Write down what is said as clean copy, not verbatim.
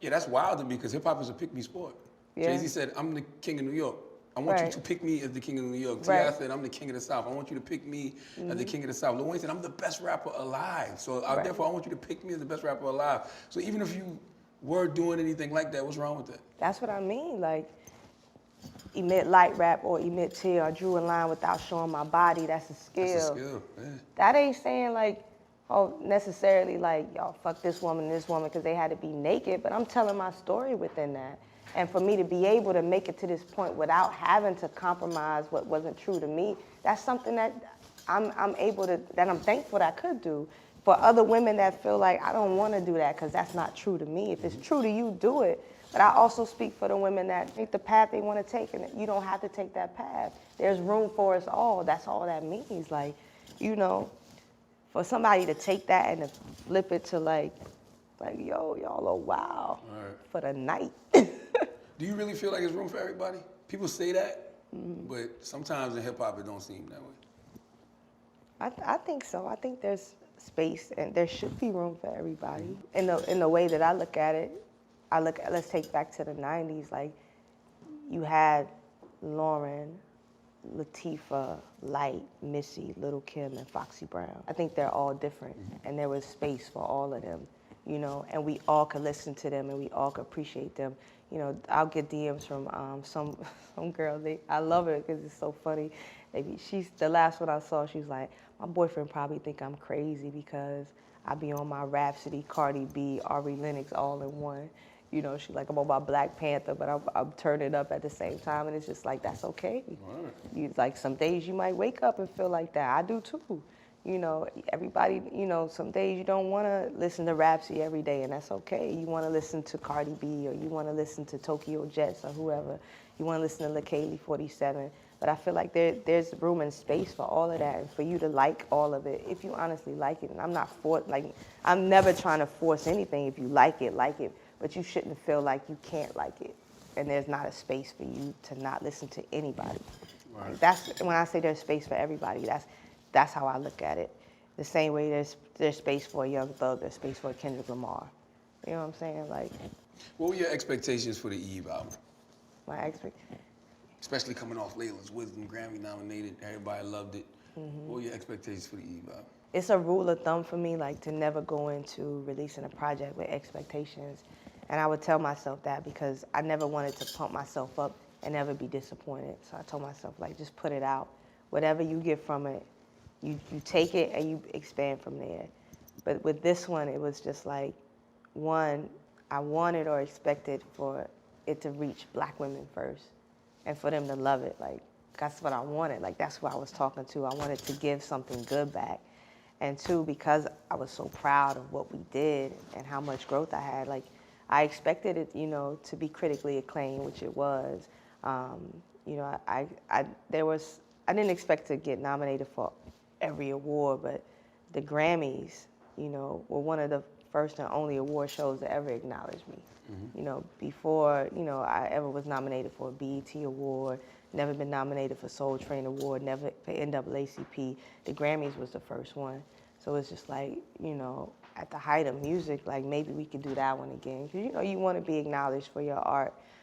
Yeah, that's wild to me because hip hop is a pick me sport. Yeah. Jay-Z said, I'm the king of New York. I want you Right. to pick me as the king of New York. Right. T.I. said, I'm the king of the South. I want you to pick me as the king of the South. Lil Wayne said, I'm the best rapper alive. So Right. therefore, I want you to pick me as the best rapper alive. So even if you were doing anything like that, what's wrong with that? That's what I mean. Like, emit light rap or emit tear or drew a line without showing my body. That's a skill. That's a skill, yeah. That ain't saying like, oh, necessarily like, y'all fuck this woman, because they had to be naked, but I'm telling my story within that. And for me to be able to make it to this point without having to compromise what wasn't true to me, that's something that I'm able to, that I'm thankful that I could do. For other women that feel like I don't want to do that because that's not true to me. If it's true to you, do it. But I also speak for the women that take the path they want to take, and you don't have to take that path. There's room for us all. That's all that means. Like, you know, for somebody to take that and to flip it to like yo, y'all are wild for the night. Do you really feel like there's room for everybody? People say that, but sometimes in hip hop it don't seem that way. I think so. I think there's space and there should be room for everybody. In the way that I look at it, let's take back to the 90s, like you had Lauren, Latifah, Light, Missy, Lil' Kim, and Foxy Brown. I think they're all different, and there was space for all of them, you know, and we all could listen to them and we all could appreciate them. You know, I'll get DMs from some girl. I love it because it's so funny. She's the last one I saw. She's like, my boyfriend probably think I'm crazy because I be on my Rapsody, Cardi B, Ari Lennox all in one. You know, she's like, I'm on my Black Panther, but I'm turning up at the same time, and it's just like, that's okay. Right. You, like, some days you might wake up and feel like that. I do too. You know, everybody, you know, some days you don't want to listen to Rapsody every day, and that's okay. You want to listen to Cardi B, or you want to listen to Tokyo Jets, or whoever. You want to listen to LaKaylee 47. But I feel like there's room and space for all of that, and for you to like all of it, if you honestly like it. And I'm never trying to force anything. If you like it, but you shouldn't feel like you can't like it. And there's not a space for you to not listen to anybody. Right. Like, that's when I say there's space for everybody. That's how I look at it. The same way there's space for a Young Thug, there's space for a Kendrick Lamar. You know what I'm saying? Like, what were your expectations for the Eve album? Especially coming off Layla's Wisdom, Grammy nominated, everybody loved it. What were your expectations for the Eve album? It's a rule of thumb for me, like, to never go into releasing a project with expectations. And I would tell myself that because I never wanted to pump myself up and never be disappointed. So I told myself, like, just put it out. Whatever you get from it, you take it and you expand from there. But with this one, it was just like, one, I wanted or expected for it to reach Black women first and for them to love it. Like, that's what I wanted. Like, that's who I was talking to. I wanted to give something good back. And two, because I was so proud of what we did and how much growth I had, like, I expected it, you know, to be critically acclaimed, which it was. You know, I didn't expect to get nominated for every award, but the Grammys, you know, were one of the first and only award shows to ever acknowledge me. You know, before, you know, I ever was nominated for a BET award, never been nominated for Soul Train Award, never for NAACP. The Grammys was the first one. So it's just like, you know, at the height of music, like, maybe we could do that one again. Because, you know, you want to be acknowledged for your art.